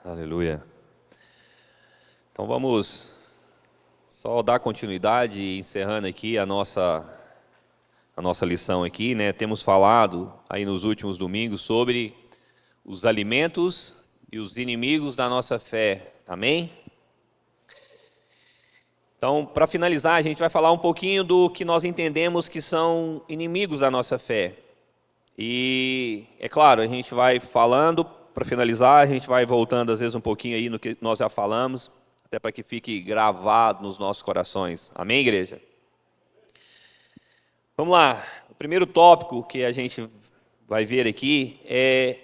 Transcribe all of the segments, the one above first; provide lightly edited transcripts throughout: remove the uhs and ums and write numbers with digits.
Aleluia. Então vamos só dar continuidade e encerrando aqui a nossa lição aqui, né? Temos falado aí nos últimos domingos sobre os alimentos e os inimigos da nossa fé. Amém? Então, para finalizar, a gente vai falar um pouquinho do que nós entendemos que são inimigos da nossa fé. E, é claro, a gente vai falando, para finalizar, a gente vai voltando às vezes um pouquinho aí no que nós já falamos, até para que fique gravado nos nossos corações. Amém, igreja? Vamos lá. O primeiro tópico que a gente vai ver aqui é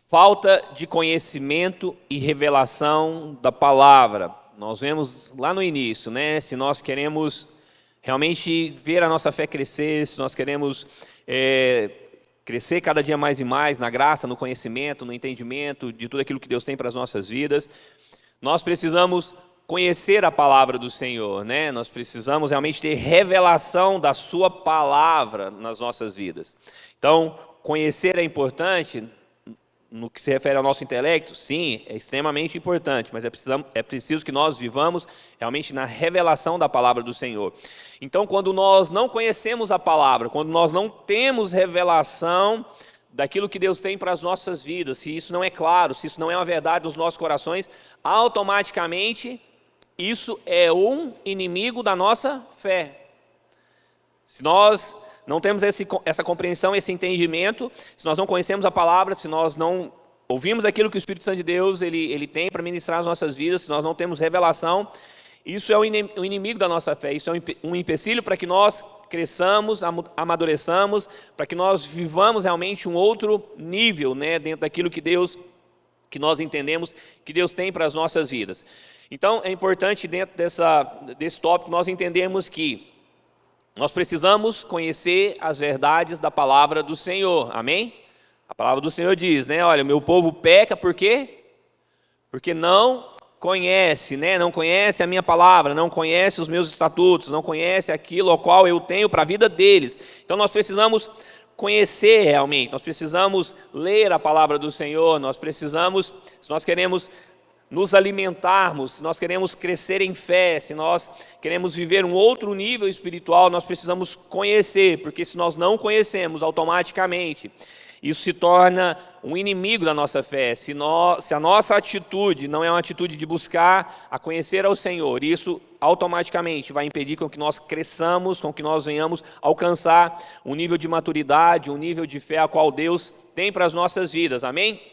falta de conhecimento e revelação da palavra. Nós vemos lá no início, né? Se nós queremos realmente ver a nossa fé crescer, se nós queremos crescer cada dia mais e mais na graça, no conhecimento, no entendimento de tudo aquilo que Deus tem para as nossas vidas, nós precisamos conhecer a palavra do Senhor, né? Nós precisamos realmente ter revelação da sua palavra nas nossas vidas. Então, conhecer é importante no que se refere ao nosso intelecto? Sim, é extremamente importante, mas é preciso que nós vivamos realmente na revelação da palavra do Senhor. Então, quando nós não conhecemos a palavra, quando nós não temos revelação daquilo que Deus tem para as nossas vidas, se isso não é claro, se isso não é uma verdade nos nossos corações, automaticamente isso é um inimigo da nossa fé. Se nós não temos essa compreensão, esse entendimento, se nós não conhecemos a palavra, se nós não ouvimos aquilo que o Espírito Santo de Deus ele tem para ministrar as nossas vidas, se nós não temos revelação, isso é um inimigo da nossa fé, isso é um empecilho para que nós cresçamos, amadureçamos, para que nós vivamos realmente um outro nível, né, dentro daquilo que nós entendemos que Deus tem para as nossas vidas. Então, é importante dentro desse tópico nós entendermos que nós precisamos conhecer as verdades da palavra do Senhor, amém? A palavra do Senhor diz, né? Olha, o meu povo peca por quê? Porque não conhece, né? Não conhece a minha palavra, não conhece os meus estatutos, não conhece aquilo ao qual eu tenho para a vida deles. Então nós precisamos conhecer realmente, nós precisamos ler a palavra do Senhor, nós precisamos, se nós queremos nos alimentarmos, se nós queremos crescer em fé, se nós queremos viver um outro nível espiritual, nós precisamos conhecer, porque se nós não conhecemos automaticamente, isso se torna um inimigo da nossa fé. Se a nossa atitude não é uma atitude de buscar a conhecer ao Senhor, isso automaticamente vai impedir com que nós cresçamos, com que nós venhamos alcançar um nível de maturidade, um nível de fé a qual Deus tem para as nossas vidas, amém?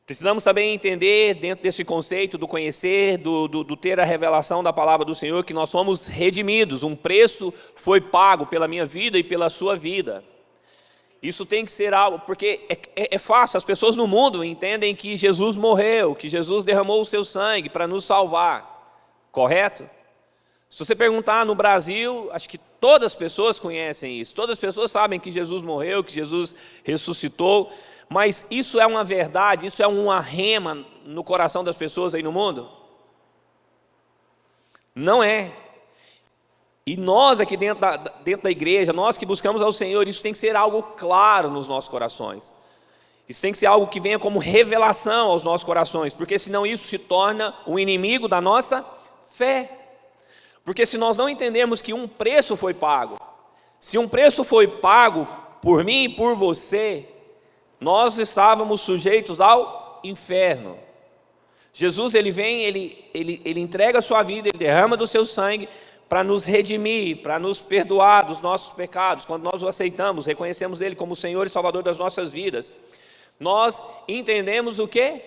Precisamos também entender, dentro desse conceito do conhecer, do ter a revelação da palavra do Senhor, que nós somos redimidos, um preço foi pago pela minha vida e pela sua vida. Isso tem que ser algo, porque é fácil, as pessoas no mundo entendem que Jesus morreu, que Jesus derramou o seu sangue para nos salvar, correto? Se você perguntar no Brasil, acho que todas as pessoas conhecem isso, todas as pessoas sabem que Jesus morreu, que Jesus ressuscitou, mas isso é uma verdade, isso é uma rema no coração das pessoas aí no mundo? Não é. E nós aqui dentro da igreja, nós que buscamos ao Senhor, isso tem que ser algo claro nos nossos corações. Isso tem que ser algo que venha como revelação aos nossos corações, porque senão isso se torna um inimigo da nossa fé. Porque se nós não entendermos que um preço foi pago, se um preço foi pago por mim e por você, nós estávamos sujeitos ao inferno. Jesus, ele vem, ele entrega a sua vida, ele derrama do seu sangue para nos redimir, para nos perdoar dos nossos pecados. Quando nós o aceitamos, reconhecemos ele como o Senhor e Salvador das nossas vidas, nós entendemos o quê?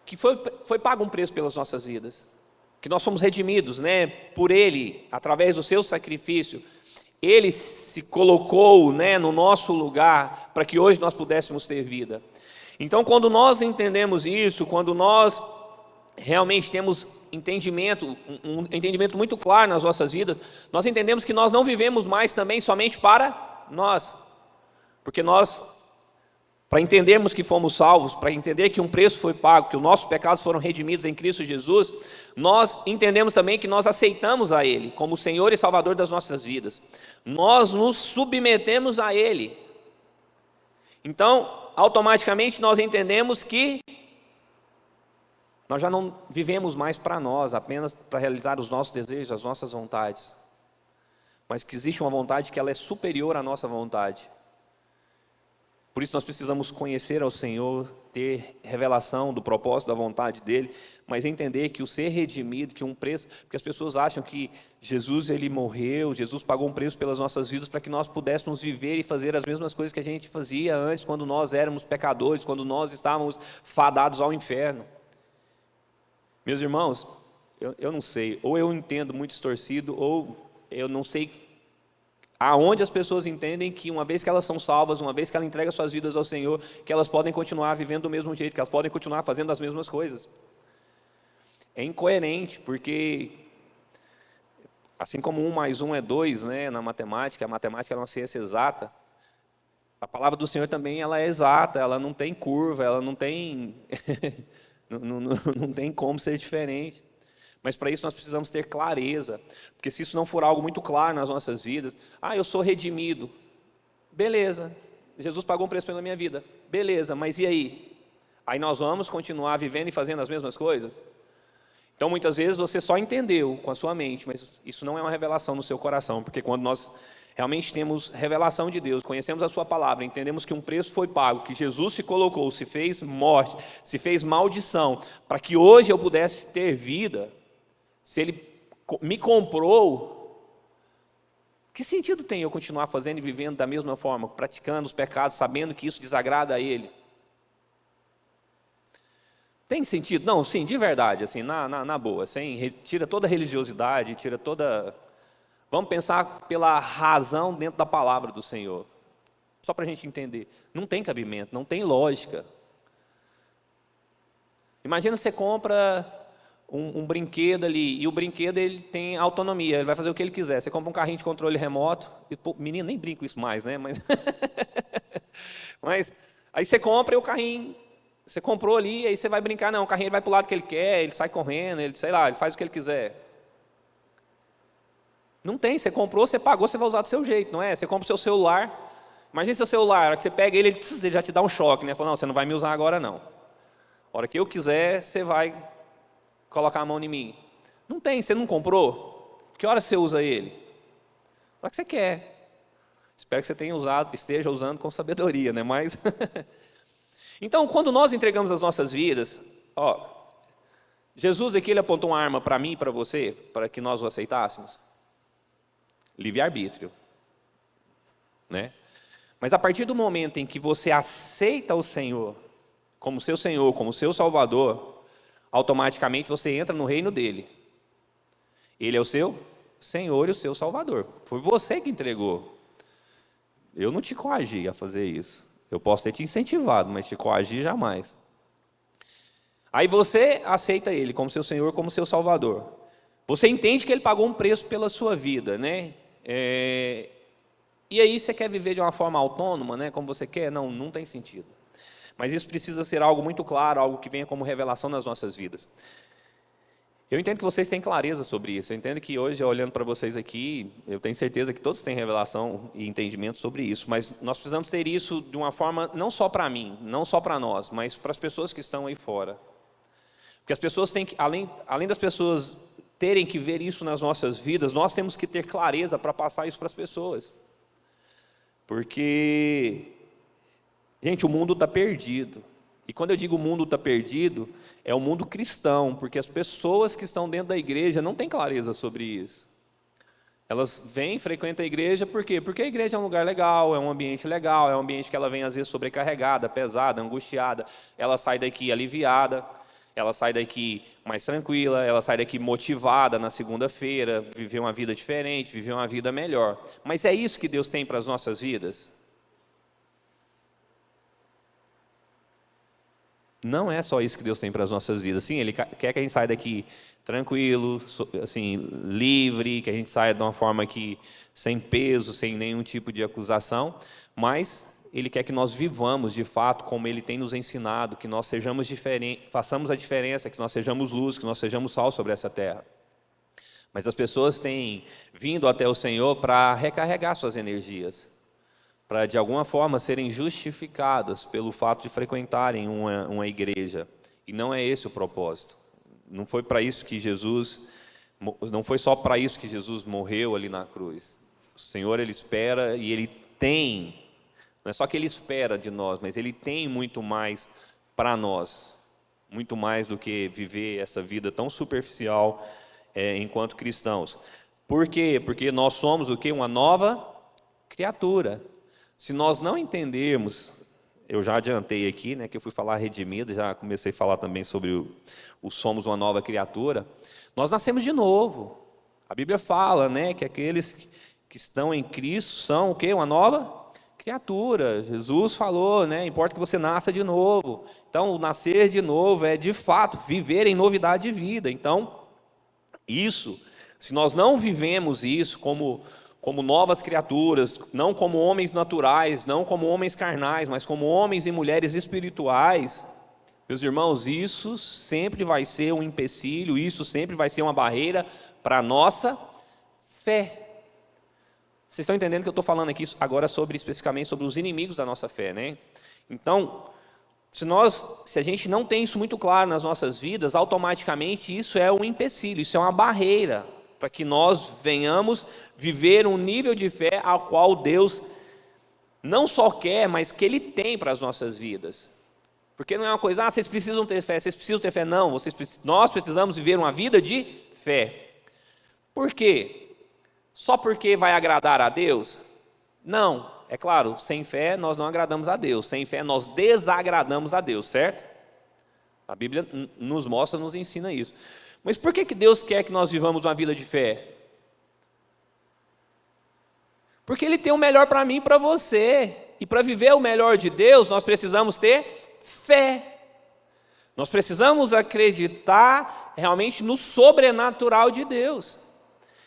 Que foi pago um preço pelas nossas vidas, que nós somos redimidos, né, por ele, através do seu sacrifício. Ele se colocou, né, no nosso lugar para que hoje nós pudéssemos ter vida. Então, quando nós entendemos isso, quando nós realmente temos entendimento, um entendimento muito claro nas nossas vidas, nós entendemos que nós não vivemos mais também somente para nós, porque nós, para entendermos que fomos salvos, para entender que um preço foi pago, que os nossos pecados foram redimidos em Cristo Jesus, nós entendemos também que nós aceitamos a Ele como Senhor e Salvador das nossas vidas. Nós nos submetemos a Ele. Então, automaticamente nós entendemos que Nós já não vivemos mais para nós, apenas para realizar os nossos desejos, as nossas vontades. Mas que existe uma vontade que ela é superior à nossa vontade. Por isso nós precisamos conhecer ao Senhor, ter revelação do propósito, da vontade dEle, mas entender que o ser redimido, que um preço, porque as pessoas acham que Jesus ele morreu, Jesus pagou um preço pelas nossas vidas para que nós pudéssemos viver e fazer as mesmas coisas que a gente fazia antes, quando nós éramos pecadores, quando nós estávamos fadados ao inferno. Meus irmãos, eu não sei, ou eu entendo muito distorcido, ou eu não sei aonde as pessoas entendem que uma vez que elas são salvas, uma vez que elas entregam suas vidas ao Senhor, que elas podem continuar vivendo do mesmo jeito, que elas podem continuar fazendo as mesmas coisas. É incoerente, porque assim como 1 mais 1 é 2, né, na matemática, a matemática é uma ciência exata, a palavra do Senhor também ela é exata, ela não tem curva, ela não tem, não tem como ser diferente. Mas para isso nós precisamos ter clareza, porque se isso não for algo muito claro nas nossas vidas, eu sou redimido, beleza, Jesus pagou um preço pela minha vida, beleza, mas e aí? Aí nós vamos continuar vivendo e fazendo as mesmas coisas? Então muitas vezes você só entendeu com a sua mente, mas isso não é uma revelação no seu coração, porque quando nós realmente temos revelação de Deus, conhecemos a sua palavra, entendemos que um preço foi pago, que Jesus se colocou, se fez morte, se fez maldição, para que hoje eu pudesse ter vida. Se Ele me comprou, que sentido tem eu continuar fazendo e vivendo da mesma forma, praticando os pecados, sabendo que isso desagrada a Ele? Tem sentido? Não, sim, de verdade, assim, na boa, tira toda a religiosidade, tira toda... Vamos pensar pela razão dentro da palavra do Senhor, só para a gente entender. Não tem cabimento, não tem lógica. Imagina você compra um brinquedo ali, e o brinquedo ele tem autonomia, ele vai fazer o que ele quiser. Você compra um carrinho de controle remoto, e, pô, menino, nem brinco isso mais, né? Mas aí você compra e o carrinho, você comprou ali, aí você vai brincar, não, o carrinho ele vai para o lado que ele quer, ele sai correndo, ele, sei lá, ele faz o que ele quiser. Não tem, você comprou, você pagou, você vai usar do seu jeito, não é? Você compra o seu celular, imagina seu celular, a hora que você pega ele já te dá um choque, né? Fala, não, você não vai me usar agora não. A hora que eu quiser, você vai colocar a mão em mim. Não tem, você não comprou? Que hora você usa ele? Para que você quer. Espero que você tenha usado, esteja usando com sabedoria, né? Mas então, quando nós entregamos as nossas vidas, Jesus aqui ele apontou uma arma para mim e para você, para que nós o aceitássemos. Livre-arbítrio, né? Mas a partir do momento em que você aceita o Senhor, como seu Salvador, automaticamente você entra no reino dele. Ele é o seu Senhor e o seu Salvador. Foi você que entregou. Eu não te coagi a fazer isso. Eu posso ter te incentivado, mas te coagi jamais. Aí você aceita ele como seu Senhor, como seu Salvador. Você entende que ele pagou um preço pela sua vida, né? E aí você quer viver de uma forma autônoma, né? Como você quer? Não tem sentido. Mas isso precisa ser algo muito claro, algo que venha como revelação nas nossas vidas. Eu entendo que vocês têm clareza sobre isso. Eu entendo que hoje, olhando para vocês aqui, eu tenho certeza que todos têm revelação e entendimento sobre isso. Mas nós precisamos ter isso de uma forma, não só para mim, não só para nós, mas para as pessoas que estão aí fora. Porque as pessoas têm que, além das pessoas terem que ver isso nas nossas vidas, nós temos que ter clareza para passar isso para as pessoas. Porque, gente, o mundo está perdido. E quando eu digo o mundo está perdido, é o mundo cristão, porque as pessoas que estão dentro da igreja não têm clareza sobre isso. Elas vêm, frequentam a igreja, por quê? Porque a igreja é um lugar legal, é um ambiente legal, é um ambiente que ela vem às vezes sobrecarregada, pesada, angustiada. Ela sai daqui aliviada, ela sai daqui mais tranquila, ela sai daqui motivada na segunda-feira, viver uma vida diferente, viver uma vida melhor. Mas é isso que Deus tem para as nossas vidas? Não é só isso que Deus tem para as nossas vidas. Sim, Ele quer que a gente saia daqui tranquilo, assim, livre, que a gente saia de uma forma que sem peso, sem nenhum tipo de acusação, mas Ele quer que nós vivamos de fato como Ele tem nos ensinado, que nós sejamos diferentes, façamos a diferença, que nós sejamos luz, que nós sejamos sal sobre essa terra. Mas as pessoas têm vindo até o Senhor para recarregar suas energias, para de alguma forma serem justificadas pelo fato de frequentarem uma igreja. E não é esse o propósito. Não foi para isso que não foi só para isso que Jesus morreu ali na cruz. O Senhor, Ele espera e Ele tem, não é só que Ele espera de nós, mas Ele tem muito mais para nós, muito mais do que viver essa vida tão superficial enquanto cristãos. Por quê? Porque nós somos o quê? Uma nova criatura. Se nós não entendermos, eu já adiantei aqui, né, que eu fui falar redimido, já comecei a falar também sobre o somos uma nova criatura. Nós nascemos de novo. A Bíblia fala, né, que aqueles que estão em Cristo são o quê? Uma nova criatura. Jesus falou, né, importa que você nasça de novo. Então, o nascer de novo é, de fato, viver em novidade de vida. Então, se nós não vivemos isso como novas criaturas, não como homens naturais, não como homens carnais, mas como homens e mulheres espirituais, meus irmãos, isso sempre vai ser um empecilho, isso sempre vai ser uma barreira para a nossa fé. Vocês estão entendendo que eu estou falando aqui agora especificamente sobre os inimigos da nossa fé, né? Então, se a gente não tem isso muito claro nas nossas vidas, automaticamente isso é um empecilho, isso é uma barreira para que nós venhamos viver um nível de fé ao qual Deus não só quer, mas que Ele tem para as nossas vidas. Porque não é uma coisa, vocês precisam ter fé, vocês precisam ter fé. Não, nós precisamos viver uma vida de fé. Por quê? Só porque vai agradar a Deus? Não, é claro, sem fé nós não agradamos a Deus, sem fé nós desagradamos a Deus, certo? A Bíblia nos mostra, nos ensina isso. Mas por que Deus quer que nós vivamos uma vida de fé? Porque Ele tem o melhor para mim e para você. E para viver o melhor de Deus, nós precisamos ter fé. Nós precisamos acreditar realmente no sobrenatural de Deus.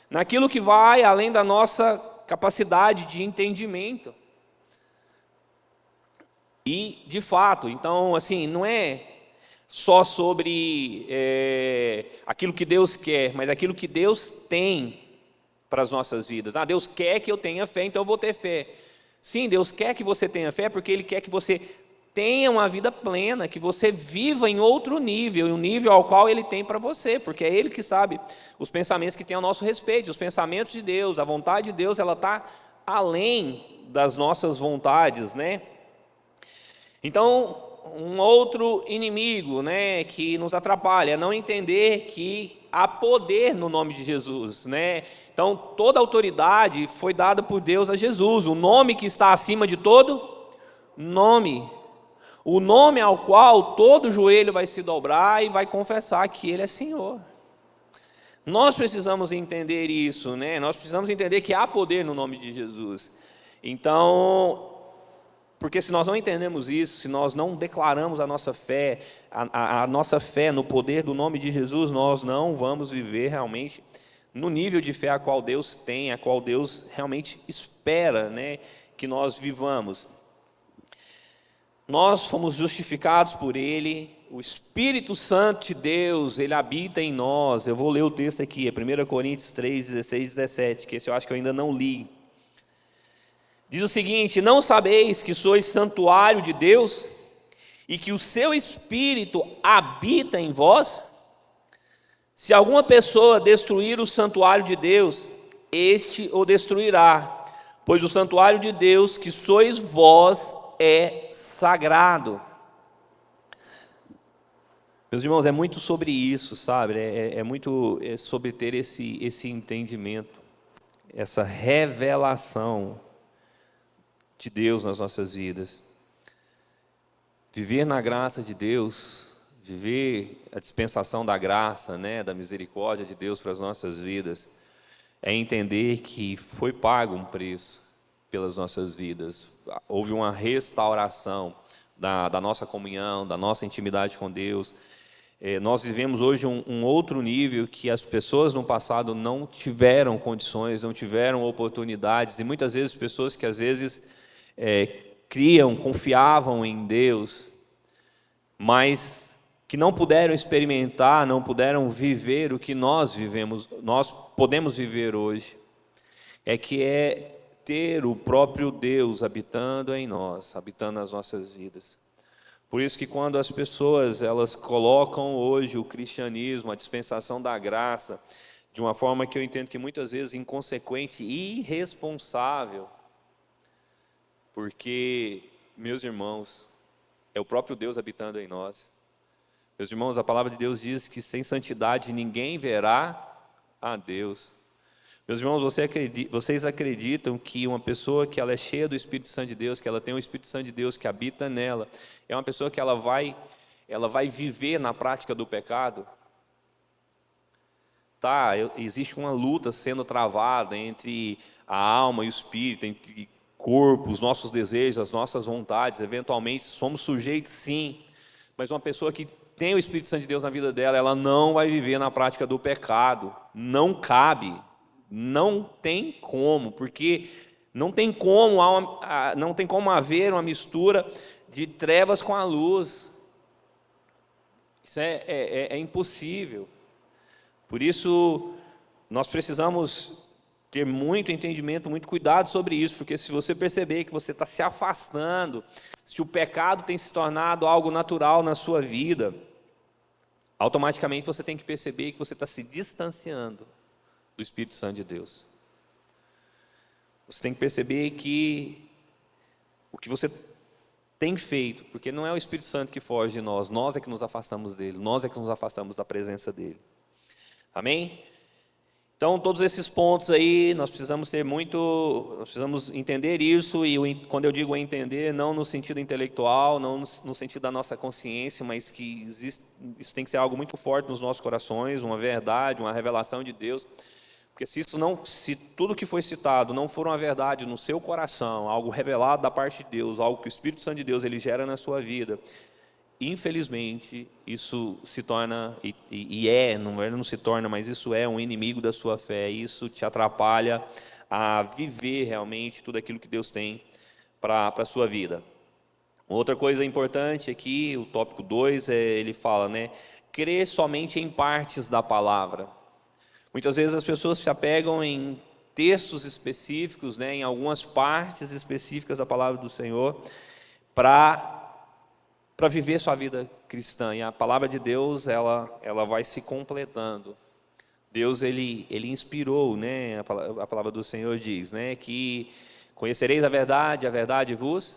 Naquilo que vai além da nossa capacidade de entendimento. E, de fato, então, assim, não é só sobre aquilo que Deus quer, mas aquilo que Deus tem para as nossas vidas. Deus quer que eu tenha fé, então eu vou ter fé. Sim, Deus quer que você tenha fé, porque Ele quer que você tenha uma vida plena, que você viva em outro nível, um nível ao qual Ele tem para você, porque é Ele que sabe os pensamentos que tem ao nosso respeito, os pensamentos de Deus, a vontade de Deus, ela está além das nossas vontades, né? Então, um outro inimigo, né, que nos atrapalha é não entender que há poder no nome de Jesus, né? Então, toda autoridade foi dada por Deus a Jesus, o nome que está acima de todo nome, o nome ao qual todo joelho vai se dobrar e vai confessar que Ele é Senhor. Nós precisamos entender isso, né? Nós precisamos entender que há poder no nome de Jesus. Então, porque se nós não entendemos isso, se nós não declaramos a nossa fé, a nossa fé no poder do nome de Jesus, nós não vamos viver realmente no nível de fé a qual Deus tem, a qual Deus realmente espera, né, que nós vivamos. Nós fomos justificados por Ele, o Espírito Santo de Deus, Ele habita em nós. Eu vou ler o texto aqui, é 1 Coríntios 3, 16, 17, que esse eu acho que eu ainda não li. Diz o seguinte: não sabeis que sois santuário de Deus e que o seu Espírito habita em vós? Se alguma pessoa destruir o santuário de Deus, este o destruirá, pois o santuário de Deus, que sois vós, é sagrado. Meus irmãos, é muito sobre isso, sabe? É muito sobre ter esse entendimento, essa revelação de Deus nas nossas vidas. Viver na graça de Deus, viver a dispensação da graça, né, da misericórdia de Deus para as nossas vidas, é entender que foi pago um preço pelas nossas vidas. Houve uma restauração da nossa comunhão, da nossa intimidade com Deus. Nós vivemos hoje um outro nível que as pessoas no passado não tiveram condições, não tiveram oportunidades, e muitas vezes pessoas que às vezes confiavam em Deus, mas que não puderam experimentar, não puderam viver o que nós vivemos, nós podemos viver hoje, que é ter o próprio Deus habitando em nós, habitando nas nossas vidas. Por isso que quando as pessoas elas colocam hoje o cristianismo, a dispensação da graça, de uma forma que eu entendo que muitas vezes inconsequente e irresponsável, porque, meus irmãos, é o próprio Deus habitando em nós. Meus irmãos, a palavra de Deus diz que sem santidade ninguém verá a Deus. Meus irmãos, vocês acreditam que uma pessoa que ela é cheia do Espírito Santo de Deus, que ela tem o Espírito Santo de Deus que habita nela, é uma pessoa que ela vai viver na prática do pecado? Existe uma luta sendo travada entre a alma e o espírito, entre corpo, os nossos desejos, as nossas vontades. Eventualmente somos sujeitos, sim, mas uma pessoa que tem o Espírito Santo de Deus na vida dela, ela não vai viver na prática do pecado. Não cabe, não tem como, porque não tem como, não tem como haver uma mistura de trevas com a luz. Isso é impossível. Por isso, nós precisamos ter muito entendimento, muito cuidado sobre isso, porque se você perceber que você está se afastando, se o pecado tem se tornado algo natural na sua vida, automaticamente você tem que perceber que você está se distanciando do Espírito Santo de Deus. Você tem que perceber que o que você tem feito, porque não é o Espírito Santo que foge de nós, nós é que nos afastamos dele, nós é que nos afastamos da presença dele. Amém? Então, todos esses pontos aí, nós precisamos entender isso, e quando eu digo entender, não no sentido intelectual, não no sentido da nossa consciência, mas que isso tem que ser algo muito forte nos nossos corações, uma verdade, uma revelação de Deus, porque se tudo que foi citado não for uma verdade no seu coração, algo revelado da parte de Deus, algo que o Espírito Santo de Deus ele gera na sua vida, infelizmente, isso se torna, não se torna, mas isso é um inimigo da sua fé, isso te atrapalha a viver realmente tudo aquilo que Deus tem para a sua vida. Outra coisa importante aqui, o tópico 2, ele fala, crer somente em partes da palavra. Muitas vezes as pessoas se apegam em textos específicos, em algumas partes específicas da palavra do Senhor, para viver sua vida cristã, e a palavra de Deus ela vai se completando. Deus ele inspirou, a palavra do Senhor diz, que conhecereis a verdade vos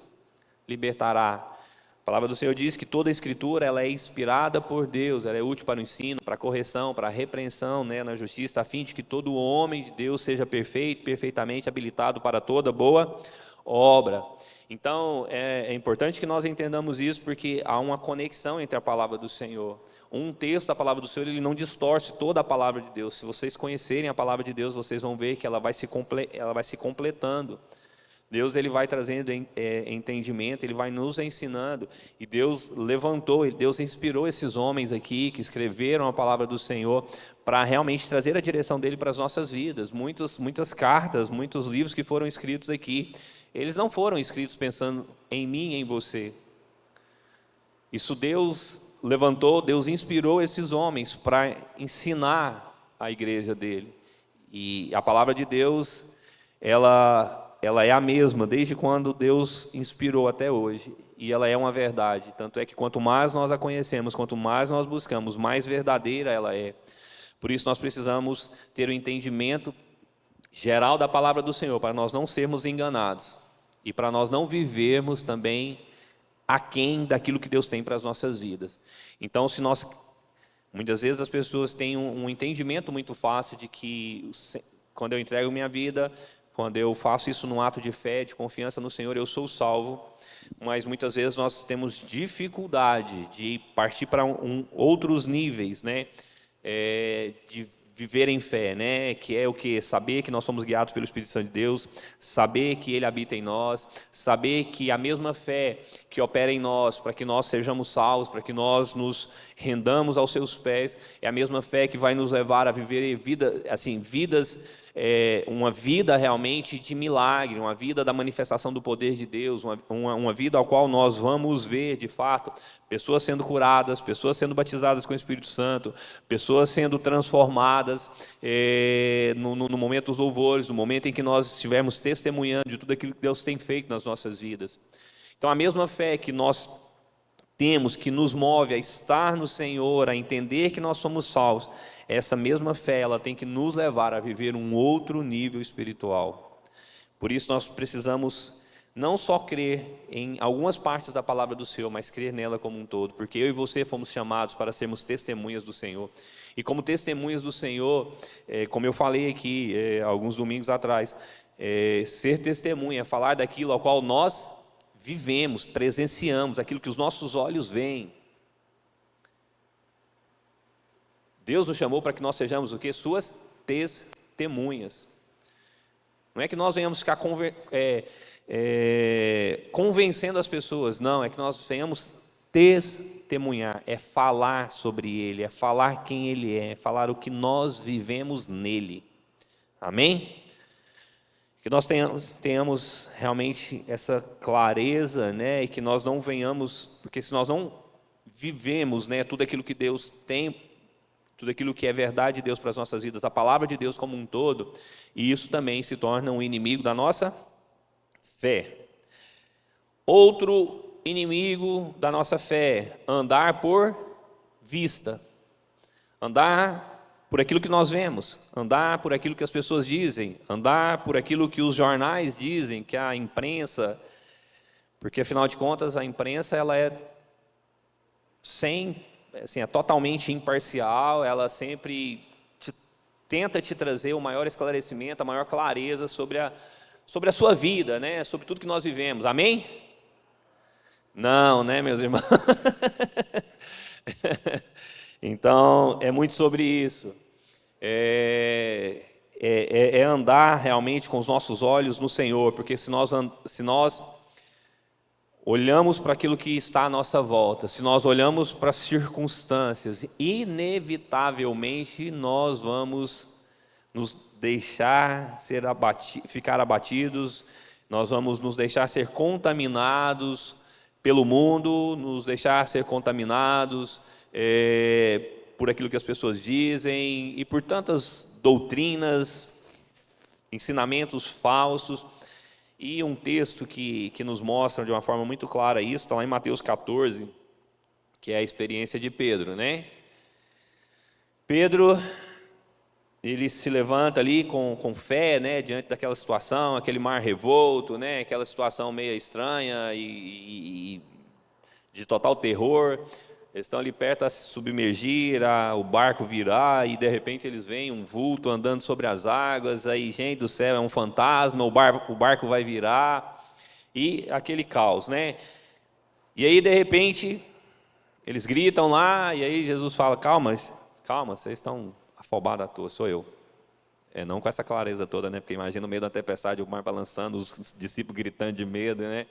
libertará. A palavra do Senhor diz que toda a Escritura ela é inspirada por Deus, ela é útil para o ensino, para a correção, para a repreensão, na justiça, a fim de que todo homem de Deus seja perfeito, perfeitamente habilitado para toda boa obra. Então, é importante que nós entendamos isso, porque há uma conexão entre a palavra do Senhor. Um texto da palavra do Senhor, ele não distorce toda a palavra de Deus. Se vocês conhecerem a palavra de Deus, vocês vão ver que ela vai se completando. Deus ele vai trazendo entendimento, Ele vai nos ensinando, e Deus Deus inspirou esses homens aqui, que escreveram a palavra do Senhor, para realmente trazer a direção dEle para as nossas vidas. Muitas cartas, muitos livros que foram escritos aqui, eles não foram escritos pensando em mim e em você. Isso Deus levantou, Deus inspirou esses homens para ensinar a igreja dEle. E a palavra de Deus, ela é a mesma, desde quando Deus inspirou até hoje, e ela é uma verdade, tanto é que quanto mais nós a conhecemos, quanto mais nós buscamos, mais verdadeira ela é. Por isso nós precisamos ter o entendimento geral da palavra do Senhor, para nós não sermos enganados, e para nós não vivermos também aquém daquilo que Deus tem para as nossas vidas. Então, muitas vezes as pessoas têm um entendimento muito fácil de que, quando eu entrego minha vida, quando eu faço isso num ato de fé, de confiança no Senhor, eu sou salvo. Mas muitas vezes nós temos dificuldade de partir para outros níveis, de viver em fé, que é o que? Saber que nós somos guiados pelo Espírito Santo de Deus, saber que Ele habita em nós, saber que a mesma fé que opera em nós, para que nós sejamos salvos, para que nós nos rendamos aos seus pés, é a mesma fé que vai nos levar a viver uma vida realmente de milagre, uma vida da manifestação do poder de Deus, uma vida ao qual nós vamos ver, de fato, pessoas sendo curadas, pessoas sendo batizadas com o Espírito Santo, pessoas sendo transformadas no momento dos louvores, no momento em que nós estivermos testemunhando de tudo aquilo que Deus tem feito nas nossas vidas. Então, a mesma fé que nós temos, que nos move a estar no Senhor, a entender que nós somos salvos, essa mesma fé, ela tem que nos levar a viver um outro nível espiritual. Por isso nós precisamos não só crer em algumas partes da palavra do Senhor, mas crer nela como um todo, porque eu e você fomos chamados para sermos testemunhas do Senhor. E como testemunhas do Senhor, como eu falei aqui alguns domingos atrás, ser testemunha, falar daquilo ao qual nós vivemos, presenciamos, aquilo que os nossos olhos veem. Deus nos chamou para que nós sejamos o quê? Suas testemunhas. Não é que nós venhamos ficar convencendo as pessoas, não, é que nós venhamos testemunhar, é falar sobre Ele, é falar quem Ele é falar o que nós vivemos nele. Amém? Que nós tenhamos realmente essa clareza, né, e que nós não venhamos, porque se nós não vivemos, né, tudo aquilo que Deus tem, tudo aquilo que é verdade de Deus para as nossas vidas, a palavra de Deus como um todo, e isso também se torna um inimigo da nossa fé. Outro inimigo da nossa fé, andar por vista, andar por aquilo que nós vemos, andar por aquilo que as pessoas dizem, andar por aquilo que os jornais dizem, que a imprensa, porque afinal de contas a imprensa ela é totalmente imparcial, ela sempre tenta te trazer o maior esclarecimento, a maior clareza sobre a sua vida, né? Sobre tudo que nós vivemos. Amém? Não, né, meus irmãos? Então, é muito sobre isso. É andar realmente com os nossos olhos no Senhor, porque se nós olhamos para aquilo que está à nossa volta, se nós olhamos para as circunstâncias, inevitavelmente nós vamos nos deixar ficar abatidos, nós vamos nos deixar ser contaminados pelo mundo, nos deixar ser contaminados por aquilo que as pessoas dizem e por tantas doutrinas, ensinamentos falsos. E um texto que nos mostra de uma forma muito clara isso, está lá em Mateus 14, que é a experiência de Pedro, né? Pedro, ele se levanta ali com fé, né, diante daquela situação, aquele mar revolto, né, aquela situação meio estranha e de total terror. Eles estão ali perto a se submergir, o barco virar, e de repente eles veem um vulto andando sobre as águas, aí, gente do céu, é um fantasma, o barco vai virar, e aquele caos, né? E aí, de repente, eles gritam lá, e aí Jesus fala, calma, vocês estão afobados à toa, sou eu. Não com essa clareza toda, né? Porque imagina no meio da tempestade, o mar balançando, os discípulos gritando de medo, né?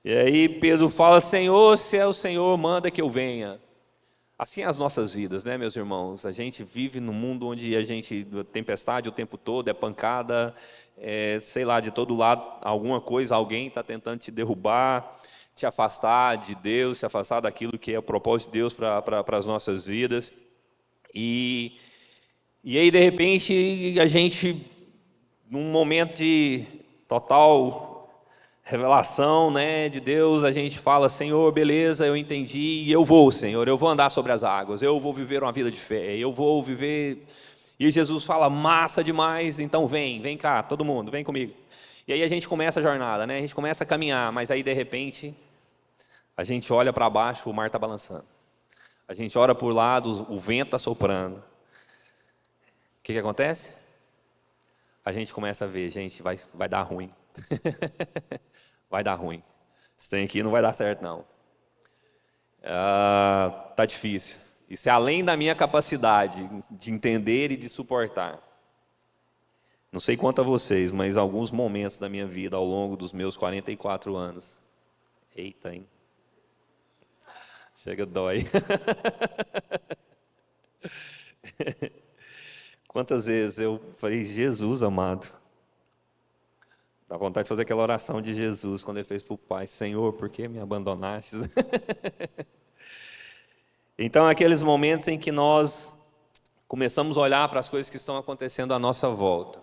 E aí Pedro fala, Senhor, se é o Senhor, manda que eu venha. Assim é as nossas vidas, né, meus irmãos? A gente vive num mundo onde a gente, tempestade o tempo todo, é pancada, sei lá, de todo lado, alguma coisa, alguém está tentando te derrubar, te afastar de Deus, te afastar daquilo que é o propósito de Deus para as nossas vidas. E aí, de repente, a gente, num momento de total revelação, né, de Deus, a gente fala, Senhor, beleza, eu entendi, eu vou, Senhor, eu vou andar sobre as águas, eu vou viver uma vida de fé, eu vou viver... E Jesus fala, massa demais, então vem cá, todo mundo, vem comigo. E aí a gente começa a jornada, né, a gente começa a caminhar, mas aí de repente, a gente olha para baixo, o mar está balançando. A gente olha por lado, o vento está soprando. O que acontece? A gente começa a ver, gente, vai dar ruim. Vai dar ruim. Esse trem aqui não vai dar certo, não. Tá difícil. Isso é além da minha capacidade de entender e de suportar. Não sei quanto a vocês, mas alguns momentos da minha vida, ao longo dos meus 44 anos. Eita, hein? Chega, dói. Quantas vezes eu falei, Jesus amado. Dá vontade de fazer aquela oração de Jesus, quando ele fez para o Pai, Senhor, por que me abandonaste? Então, aqueles momentos em que nós começamos a olhar para as coisas que estão acontecendo à nossa volta.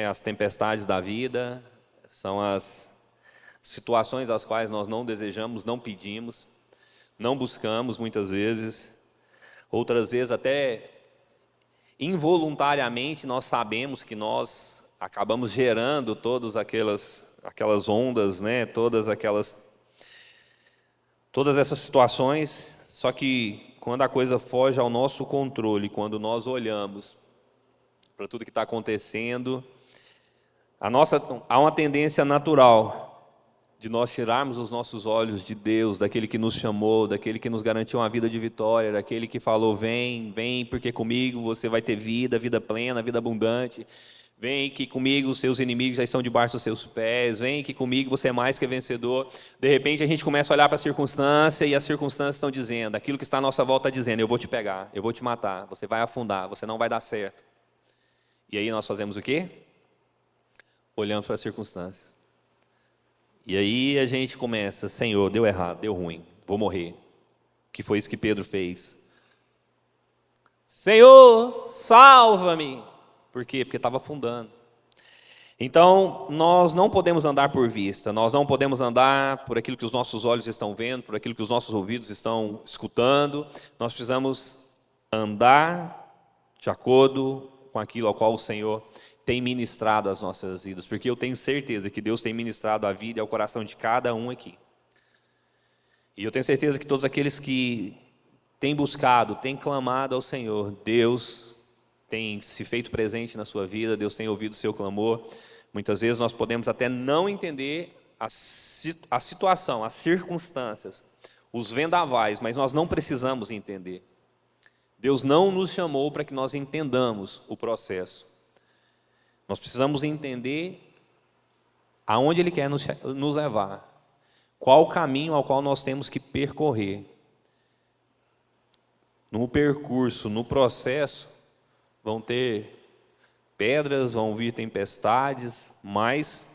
As tempestades da vida, são as situações as quais nós não desejamos, não pedimos, não buscamos muitas vezes, outras vezes até involuntariamente nós sabemos que nós acabamos gerando todas aquelas ondas, né? Todas essas situações, só que quando a coisa foge ao nosso controle, quando nós olhamos para tudo que está acontecendo, há uma tendência natural de nós tirarmos os nossos olhos de Deus, daquele que nos chamou, daquele que nos garantiu uma vida de vitória, daquele que falou, vem, porque comigo você vai ter vida, vida plena, vida abundante. Vem que comigo os seus inimigos já estão debaixo dos seus pés, vem que comigo você é mais que vencedor. De repente a gente começa a olhar para a circunstância e as circunstâncias estão dizendo, aquilo que está à nossa volta está dizendo, eu vou te pegar, eu vou te matar, você vai afundar, você não vai dar certo. E aí nós fazemos o quê? Olhamos para as circunstâncias. E aí a gente começa, Senhor, deu errado, deu ruim, vou morrer. Que foi isso que Pedro fez. Senhor, salva-me. Por quê? Porque estava afundando. Então, nós não podemos andar por vista, nós não podemos andar por aquilo que os nossos olhos estão vendo, por aquilo que os nossos ouvidos estão escutando. Nós precisamos andar de acordo com aquilo ao qual o Senhor tem ministrado as nossas vidas, porque eu tenho certeza que Deus tem ministrado a vida e ao coração de cada um aqui. E eu tenho certeza que todos aqueles que têm buscado, têm clamado ao Senhor, Deus tem se feito presente na sua vida, Deus tem ouvido o seu clamor. Muitas vezes nós podemos até não entender a situação, as circunstâncias, os vendavais, mas nós não precisamos entender. Deus não nos chamou para que nós entendamos o processo. Nós precisamos entender aonde Ele quer nos levar, qual o caminho ao qual nós temos que percorrer. No percurso, no processo, vão ter pedras, vão vir tempestades, mas,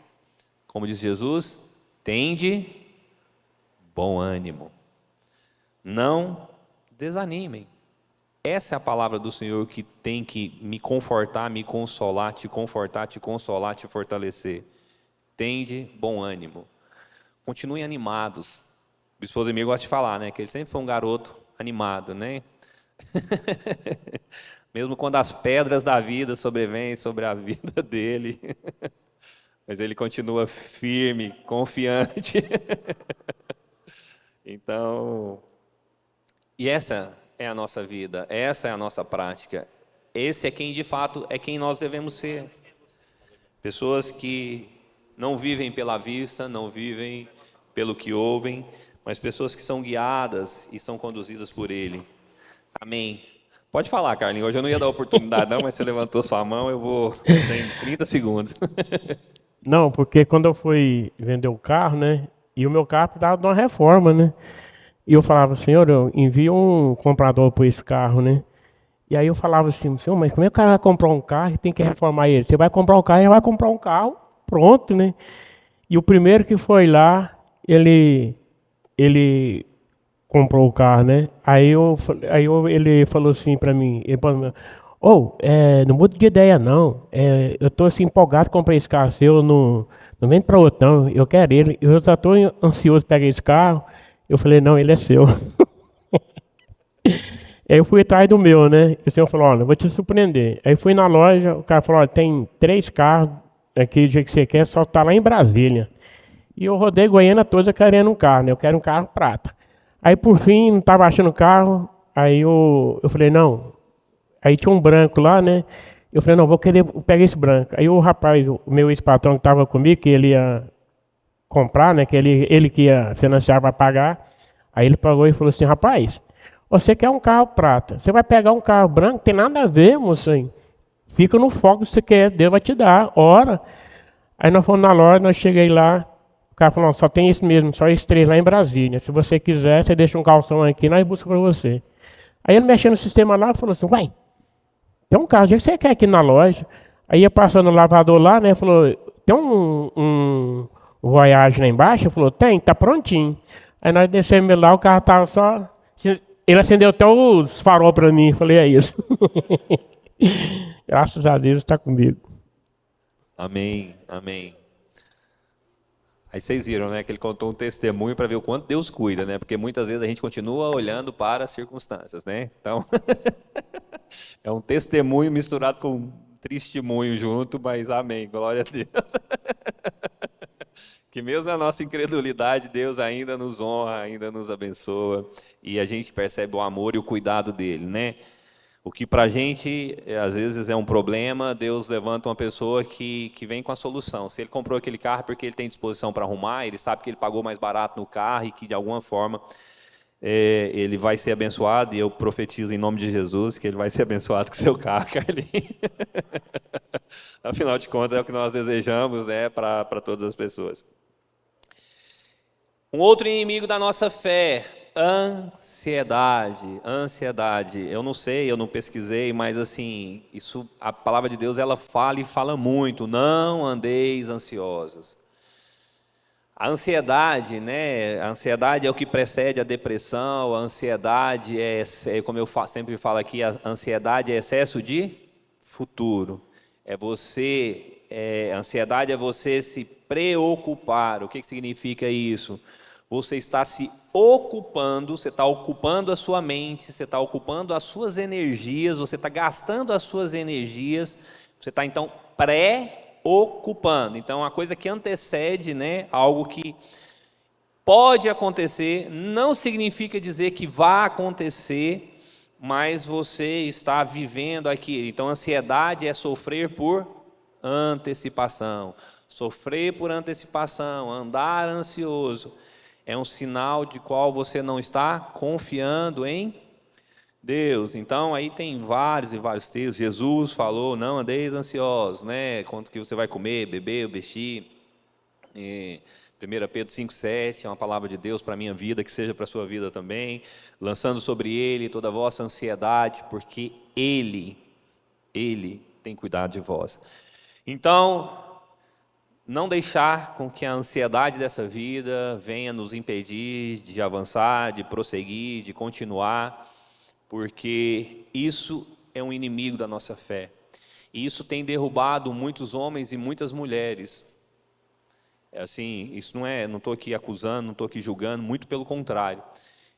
como diz Jesus, tende bom ânimo. Não desanimem. Essa é a palavra do Senhor que tem que me confortar, me consolar, te consolar, te fortalecer. Tende bom ânimo. Continuem animados. O bispo Ademir gosta de falar, né? Que ele sempre foi um garoto animado, né? Mesmo quando as pedras da vida sobrevêm sobre a vida dele. Mas ele continua firme, confiante. Então, e essa é a nossa vida, essa é a nossa prática. Esse é quem de fato é quem nós devemos ser. Pessoas que não vivem pela vista, não vivem pelo que ouvem, mas pessoas que são guiadas e são conduzidas por Ele. Amém. Pode falar, Carlinhos. Hoje eu não ia dar oportunidade não, mas você levantou sua mão, eu vou... Tem 30 segundos. Não, porque quando eu fui vender o carro, né? E o meu carro estava de uma reforma, né? E eu falava, Senhor, eu envio um comprador por esse carro, né? E aí eu falava assim, Senhor, mas como é que o cara vai comprar um carro e tem que reformar ele? Você vai comprar um carro e vai comprar um carro, pronto, né? E o primeiro que foi lá, ele comprou o carro, né? Ele falou assim pra mim, não muda de ideia não, eu tô assim empolgado, comprei esse carro seu, não vem pra outro não, eu quero ele, eu já tô ansioso pra pegar esse carro. Eu falei, não, ele é seu. Aí eu fui atrás do meu, né? E o senhor falou, olha, eu vou te surpreender. Aí fui na loja, o cara falou, olha, tem 3 carros, aquele jeito que você quer, só tá lá em Brasília. E eu rodei Goiânia toda querendo um carro, né? Eu quero um carro prata. Aí por fim, não estava achando carro, aí eu falei, não. Aí tinha um branco lá, né? Eu falei, não, vou pegar esse branco. Aí o rapaz, o meu ex-patrão que estava comigo, que ele ia comprar, né? Que ele que ia financiar para pagar. Aí ele pagou e falou assim, rapaz, você quer um carro prata, você vai pegar um carro branco, tem nada a ver, moço. Fica no foco que você quer, Deus vai te dar, ora. Aí nós fomos na loja, nós cheguei lá, o cara falou, só tem esse mesmo, só esses 3 lá em Brasília. Se você quiser, você deixa um calção aqui, nós buscamos para você. Aí ele mexeu no sistema lá e falou assim, uai, tem um carro, o que você quer aqui na loja? Aí ia passando no lavador lá, né, falou, tem um Voyage lá embaixo? Falou, tem, tá prontinho. Aí nós descemos lá, o carro tava só... Ele acendeu até os farol para mim, falei, é isso. Graças a Deus está comigo. Amém, amém. Aí vocês viram, né, que ele contou um testemunho para ver o quanto Deus cuida, né? Porque muitas vezes a gente continua olhando para as circunstâncias, né? Então, é um testemunho misturado com um testemunho junto, mas amém, glória a Deus. Que mesmo na nossa incredulidade, Deus ainda nos honra, ainda nos abençoa, e a gente percebe o amor e o cuidado dele, né? O que para a gente, às vezes, é um problema, Deus levanta uma pessoa que vem com a solução. Se ele comprou aquele carro porque ele tem disposição para arrumar, ele sabe que ele pagou mais barato no carro e que, de alguma forma, ele vai ser abençoado, e eu profetizo em nome de Jesus que ele vai ser abençoado com seu carro, Carlinhos. Afinal de contas, é o que nós desejamos, né, para todas as pessoas. Um outro inimigo da nossa fé, ansiedade. Ansiedade. Eu não sei, eu não pesquisei, mas assim, isso, a palavra de Deus, ela fala e fala muito. Não andeis ansiosos. A ansiedade, né? A ansiedade é o que precede a depressão. A ansiedade como eu sempre falo aqui, a ansiedade é excesso de futuro. A ansiedade é você se preocupar. O que significa isso? Você está se ocupando, você está ocupando a sua mente, você está ocupando as suas energias, você está gastando as suas energias, você está então preocupando. Então, a coisa que antecede, né, algo que pode acontecer, não significa dizer que vai acontecer, mas você está vivendo aquilo. Então, ansiedade é sofrer por antecipação. Sofrer por antecipação, andar ansioso, é um sinal de qual você não está confiando em Deus. Então, aí tem vários e vários textos. Jesus falou, não andeis ansiosos, né? Quanto que você vai comer, beber, vestir. 1 Pedro 5,7 é uma palavra de Deus para a minha vida, que seja para a sua vida também. Lançando sobre Ele toda a vossa ansiedade, porque Ele tem cuidado de vós. Então, não deixar com que a ansiedade dessa vida venha nos impedir de avançar, de prosseguir, de continuar, porque isso é um inimigo da nossa fé. E isso tem derrubado muitos homens e muitas mulheres. Assim, isso não estou aqui acusando, não estou aqui julgando, muito pelo contrário.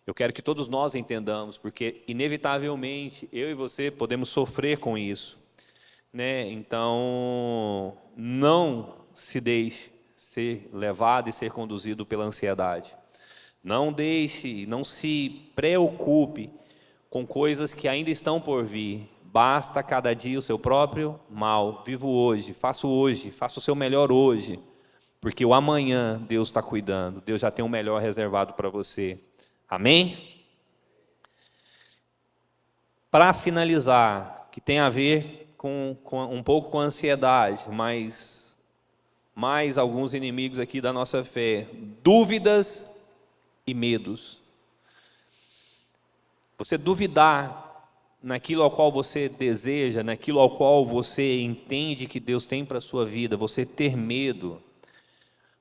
Eu quero que todos nós entendamos, porque inevitavelmente eu e você podemos sofrer com isso, né? Então, não se deixe ser levado e ser conduzido pela ansiedade. Não se preocupe com coisas que ainda estão por vir. Basta cada dia o seu próprio mal. Vivo hoje, faça o seu melhor hoje, porque o amanhã Deus está cuidando. Deus já tem o melhor reservado para você. Amém? Para finalizar, que tem a ver com um pouco com a ansiedade, mas mais alguns inimigos aqui da nossa fé: dúvidas e medos. Você duvidar naquilo ao qual você deseja, naquilo ao qual você entende que Deus tem para a sua vida, você ter medo,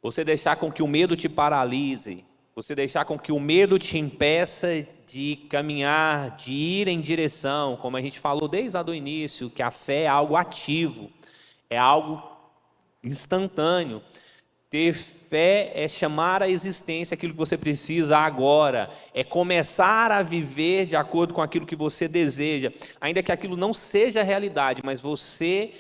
você deixar com que o medo te paralise, você deixar com que o medo te impeça de caminhar, de ir em direção, como a gente falou desde o início, que a fé é algo ativo, é algo instantâneo. Ter fé é chamar à existência aquilo que você precisa agora, é começar a viver de acordo com aquilo que você deseja, ainda que aquilo não seja realidade, mas você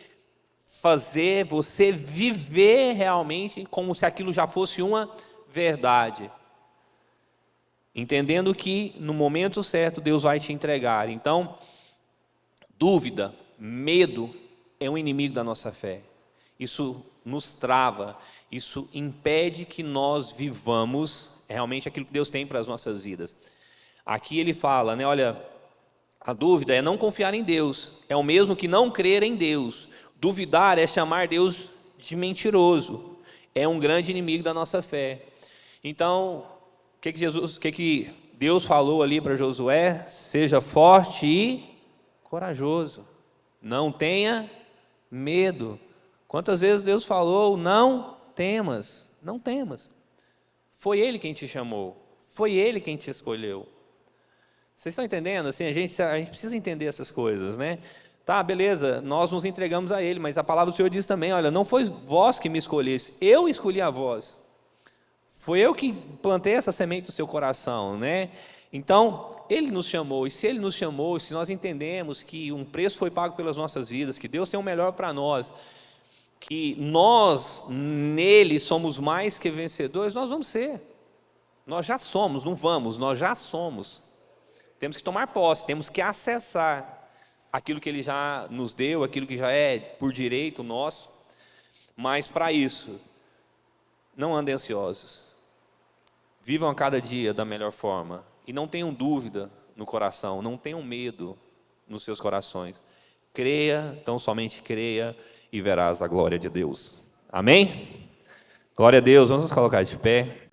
viver realmente como se aquilo já fosse uma verdade, entendendo que no momento certo Deus vai te entregar. Então, dúvida, medo é um inimigo da nossa fé. Isso nos trava, isso impede que nós vivamos realmente aquilo que Deus tem para as nossas vidas. Aqui ele fala, né, olha, a dúvida é não confiar em Deus, é o mesmo que não crer em Deus. Duvidar é chamar Deus de mentiroso, é um grande inimigo da nossa fé. Então, o que Deus falou ali para Josué? Seja forte e corajoso, não tenha medo. Quantas vezes Deus falou, não temas, não temas. Foi Ele quem te chamou, foi Ele quem te escolheu. Vocês estão entendendo? Assim, a gente precisa entender essas coisas, né? Tá, beleza, nós nos entregamos a Ele, mas a palavra do Senhor diz também, olha, não foi vós que me escolheste, eu escolhi a vós. Foi eu que plantei essa semente no seu coração, né? Então, Ele nos chamou, e se Ele nos chamou, se nós entendemos que um preço foi pago pelas nossas vidas, que Deus tem o melhor para nós, que nós, nele, somos mais que vencedores, nós vamos ser. Nós já somos, não vamos, nós já somos. Temos que tomar posse, temos que acessar aquilo que Ele já nos deu, aquilo que já é por direito nosso, mas para isso, não andem ansiosos. Vivam a cada dia da melhor forma. E não tenham dúvida no coração, não tenham medo nos seus corações. Creia, tão somente creia e verás a glória de Deus. Amém? Glória a Deus, vamos nos colocar de pé.